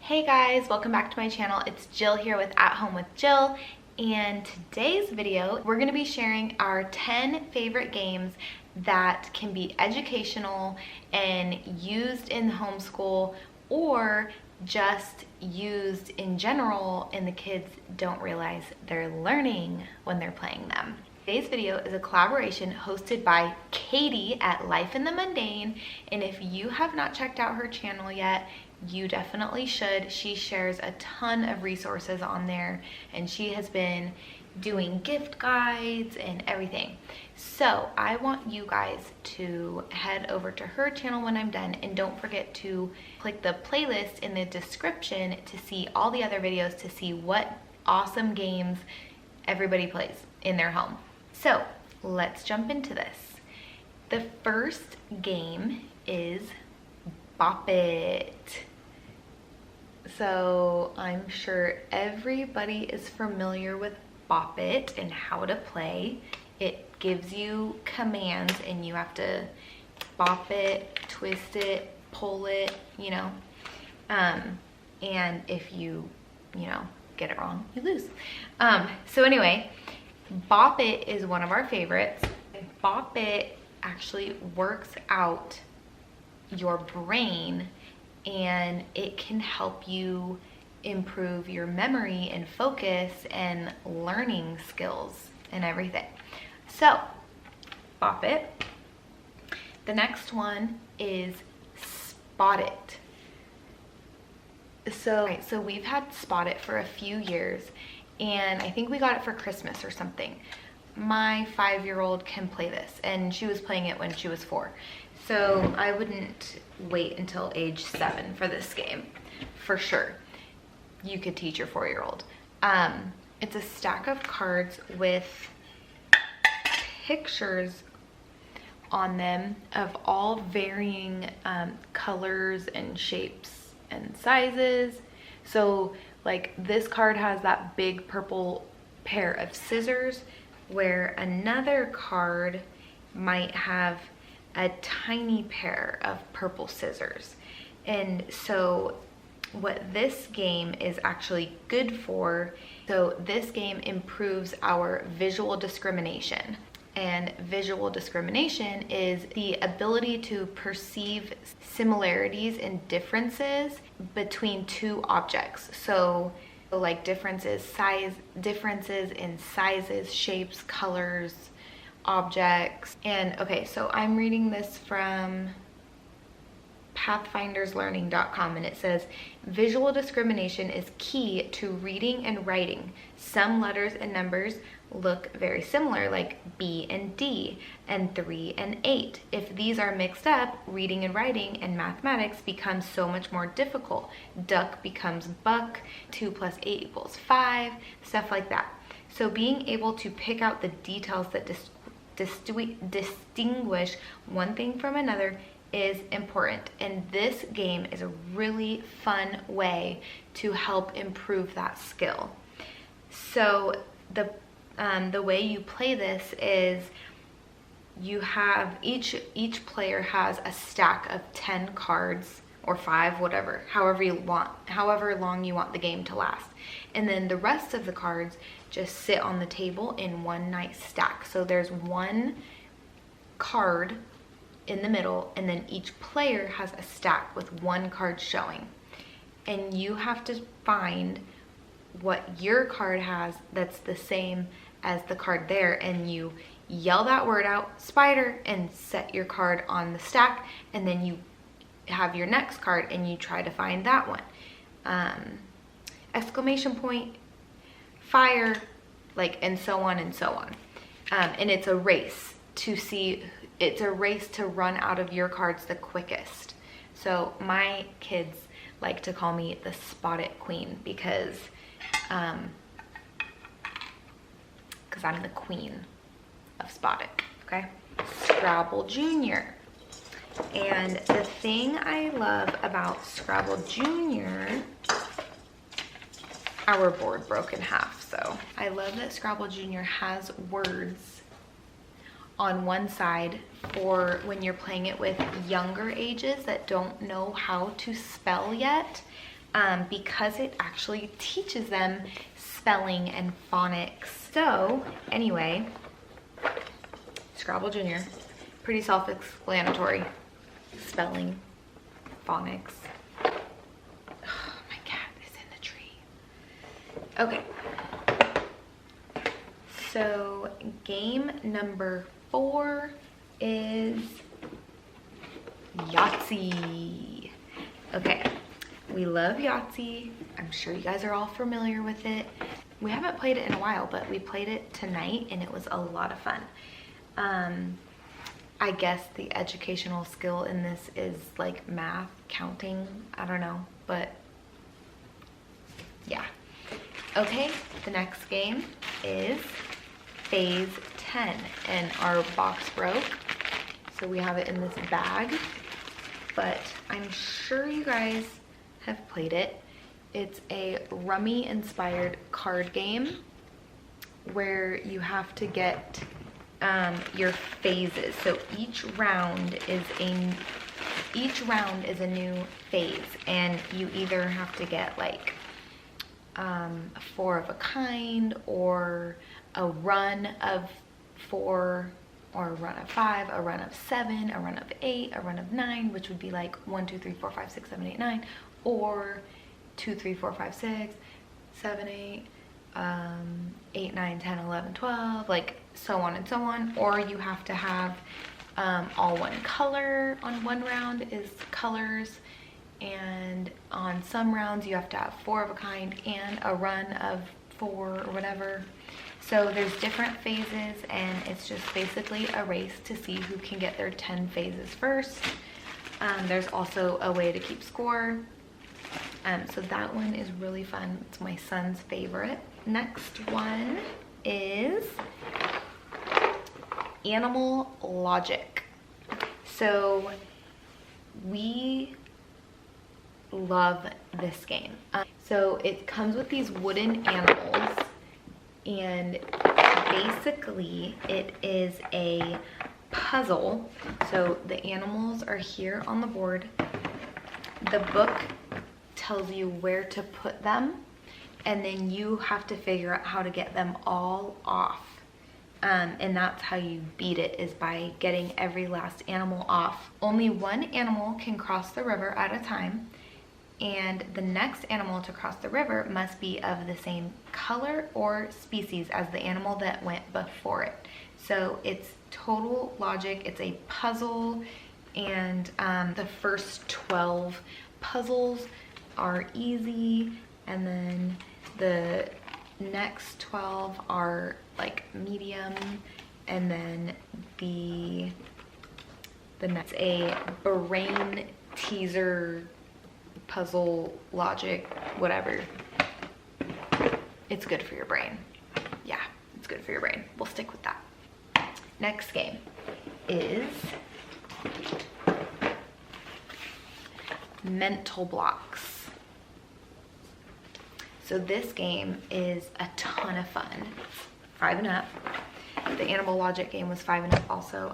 Hey guys, welcome back to my channel. It's Jill here with At Home with Jill, and today's video we're going to be sharing our 10 favorite games that can be educational and used in homeschool or just used in general and the kids don't realize they're learning when they're playing them. Today's video is a collaboration hosted by Katie at Life in the Mundane, and if you have not checked out her channel yet, you definitely should. She shares a ton of resources on there and she has been doing gift guides and everything. So I want you guys to head over to her channel when I'm done, and don't forget to click the playlist in the description to see all the other videos, to see what awesome games everybody plays in their home. So let's jump into this. The first game is Bop It. So I'm sure everybody is familiar with Bop It and how to play. It gives you commands and you have to bop it, twist it, pull it, and if you get it wrong, you lose. So anyway, Bop It is one of our favorites. Bop It actually works out your brain and it can help you improve your memory and focus and learning skills and everything. So, Bop It. The next one is Spot It. So we've had Spot It for a few years, and I think we got it for Christmas or something. My 5-year-old can play this, and she was playing it when she was 4. So I wouldn't wait until age 7 for this game, for sure. You could teach your 4-year-old. It's a stack of cards with pictures on them of all varying colors and shapes and sizes. So like this card has that big purple pair of scissors, where another card might have a tiny pair of purple scissors. And so what this game is actually good for, so this game improves our visual discrimination. And visual discrimination is the ability to perceive similarities and differences between two objects. So like differences in sizes, shapes, colors, objects. And okay, so I'm reading this from pathfinderslearning.com, and it says visual discrimination is key to reading and writing. Some letters and numbers look very similar, like B and D and 3 and 8. If these are mixed up, reading and writing and mathematics becomes so much more difficult. Duck becomes buck, 2 + 8 = 5, stuff like that. So being able to pick out the details that distinguish one thing from another is important, and this game is a really fun way to help improve that skill. So the way you play this is you have each player has a stack of 10 cards or 5, whatever, however long you want the game to last. And then the rest of the cards just sit on the table in one nice stack. So there's one card in the middle, and then each player has a stack with one card showing. And you have to find what your card has that's the same as the card there, and you yell that word out, spider, and set your card on the stack, and then you have your next card and you try to find that one. Exclamation point, fire, like, and so on and so on. And it's a race to run out of your cards the quickest. So my kids like to call me the Spot It Queen because I'm the queen of Spot It, okay? Scrabble Junior. And the thing I love about Scrabble Junior, our board broke in half, so I love that Scrabble Junior has words on one side for when you're playing it with younger ages that don't know how to spell yet. because it actually teaches them spelling and phonics. So anyway, Scrabble Junior, pretty self-explanatory. Spelling, phonics. Oh, my cat is in the tree. Okay. So game number 4 is Yahtzee. Okay, we love Yahtzee. I'm sure you guys are all familiar with it. We haven't played it in a while, but we played it tonight and it was a lot of fun. I guess the educational skill in this is like math, counting, I don't know, but yeah. Okay, the next game is Phase 10, and our box broke, so we have it in this bag, but I'm sure you guys have played it. It's a rummy inspired card game where you have to get your phases. So each round is a new phase, and you either have to get like a 4 of a kind, or a run of 4, or a run of 5, a run of 7, a run of 8, a run of 9, which would be like 1, 2, 3, 4, 5, 6, 7, 8, 9, or 2, 3, 4, 5, 6, 7, 8, 8, 9, 10, 11, 12, like so on and so on. Or you have to have all one color on one round is colors, and on some rounds you have to have 4 of a kind and a run of 4 or whatever. So there's different phases, and it's just basically a race to see who can get their 10 phases first. There's also a way to keep score. So that one is really fun. It's my son's favorite. Next one is Animal Logic. So we love this game. So it comes with these wooden animals, and basically it is a puzzle. So the animals are here on the board. The book tells you where to put them, and then you have to figure out how to get them all off. And that's how you beat it, is by getting every last animal off. Only one animal can cross the river at a time, and the next animal to cross the river must be of the same color or species as the animal that went before it. So it's total logic. It's a puzzle, and the first 12 puzzles are easy, and then the next 12 are like medium, and then the next a brain teaser puzzle logic, whatever. It's good for your brain. Yeah, it's good for your brain. We'll stick with that. Next game is Mental Blocks. So this game is a ton of fun. 5 and up. The Animal Logic game was 5 and up also.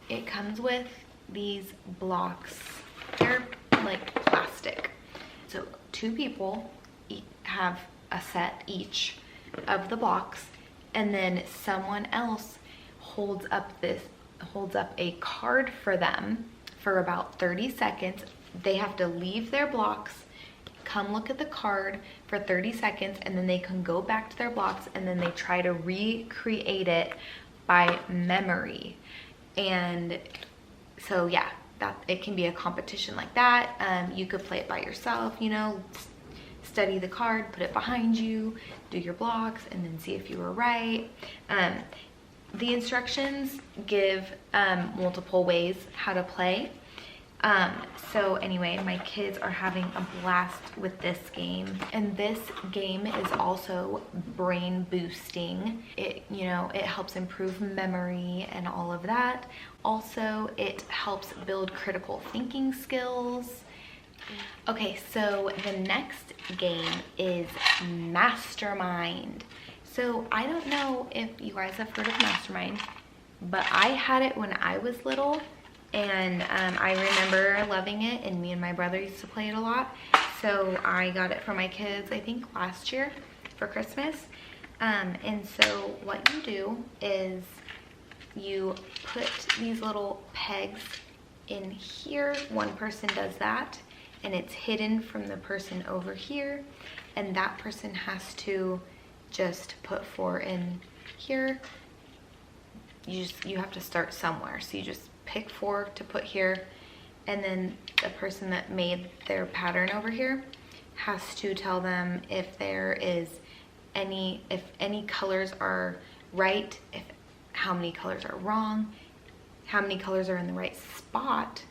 It comes with these blocks. They're like plastic. So 2 people have a set each of the blocks, and then someone else holds up a card for them for about 30 seconds. They have to leave their blocks, come look at the card for 30 seconds, and then they can go back to their blocks, and then they try to recreate it by memory. And so yeah, that it can be a competition like that. You could play it by yourself, you know, study the card, put it behind you, do your blocks, and then see if you were right. The instructions give multiple ways how to play. So anyway, my kids are having a blast with this game, and this game is also brain boosting. It, you know, it helps improve memory and all of that. Also, it helps build critical thinking skills. Okay, so the next game is Mastermind. So I don't know if you guys have heard of Mastermind, but I had it when I was little, and I remember loving it, and me and my brother used to play it a lot. So I got it for my kids, I think last year for Christmas. And so what you do is you put these little pegs in here. One person does that, and it's hidden from the person over here, and that person has to just put 4 in here. You have to start somewhere, so you just pick 4 to put here, and then the person that made their pattern over here has to tell them if there is if any colors are right, how many colors are wrong, how many colors are in the right spot.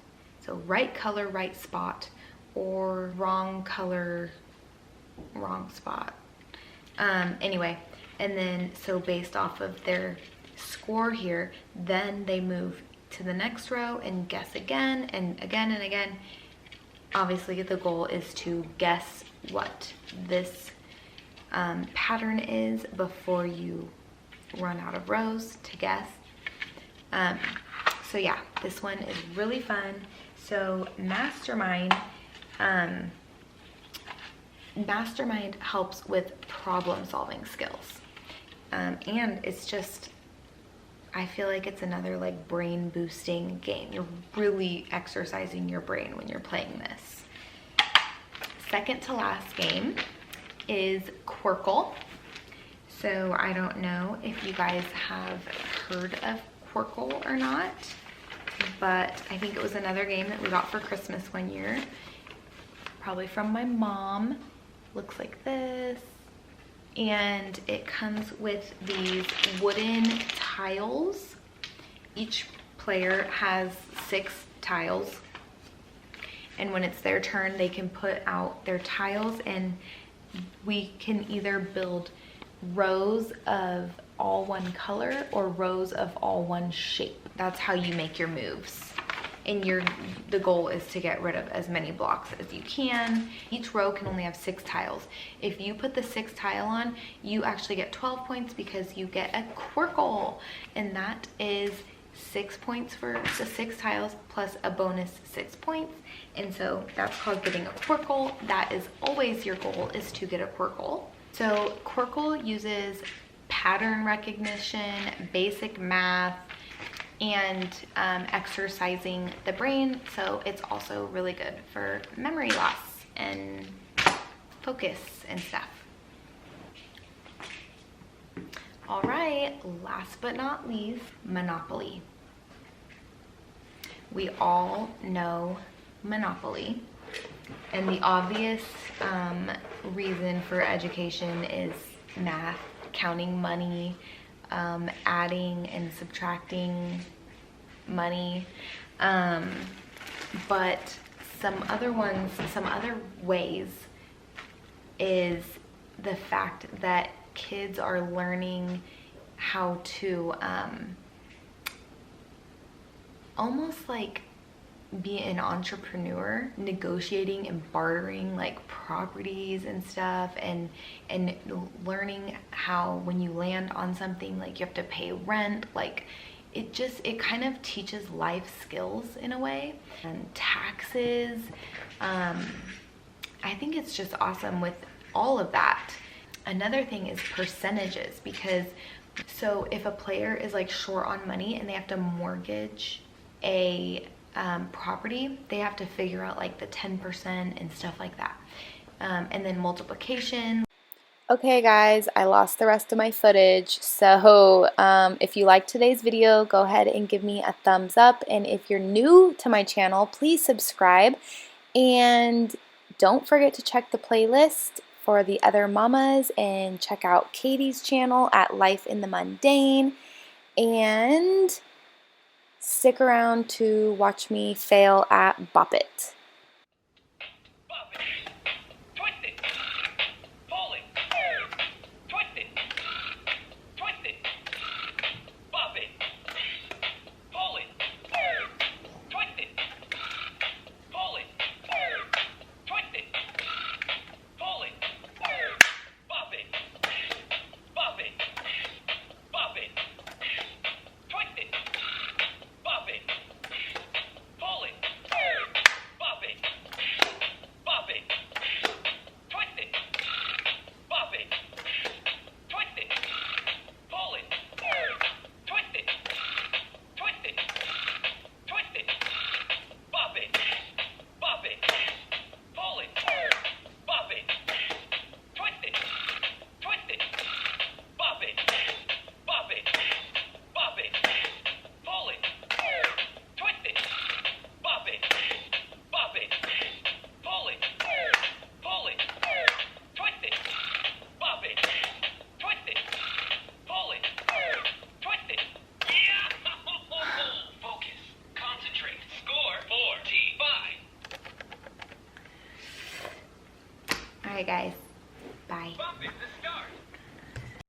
So right color, right spot, or wrong color, wrong spot. Anyway, and then so based off of their score here, then they move to the next row and guess again and again and again. Obviously the goal is to guess what this pattern is before you run out of rows to guess. So yeah, this one is really fun. So Mastermind helps with problem solving skills, and it's just, I feel like it's another like brain boosting game. You're really exercising your brain when you're playing this. Second to last game is Quirkle. So I don't know if you guys have heard of Quirkle or not, but I think it was another game that we got for Christmas one year, probably from my mom. Looks like this, and it comes with these wooden tiles. Each player has 6 tiles, and when it's their turn they can put out their tiles, and we can either build rows of all one color or rows of all one shape. That's how you make your moves. And the goal is to get rid of as many blocks as you can. Each row can only have 6 tiles. If you put the 6th tile on, you actually get 12 points because you get a Quirkle, and that is 6 points for the 6 tiles plus a bonus 6 points. And so that's called getting a Quirkle. That is always your goal, is to get a Quirkle. So Quirkle uses pattern recognition, basic math, and exercising the brain. So it's also really good for memory loss and focus and stuff. All right, last but not least, Monopoly. We all know Monopoly, and the obvious reason for education is math, counting money, adding and subtracting money, but some other ways is the fact that kids are learning how to almost like be an entrepreneur, negotiating and bartering like properties and stuff, and learning how when you land on something, like you have to pay rent. Like it kind of teaches life skills in a way, and taxes. I think it's just awesome with all of that. Another thing is percentages, because so if a player is like short on money and they have to mortgage a property, they have to figure out like the 10% and stuff like that. And then multiplication. Okay guys, I lost the rest of my footage, so if you liked today's video, go ahead and give me a thumbs up, and if you're new to my channel, please subscribe, and don't forget to check the playlist for the other mamas, and check out Katie's channel at Life in the Mundane, and stick around to watch me fail at Bop It. guys.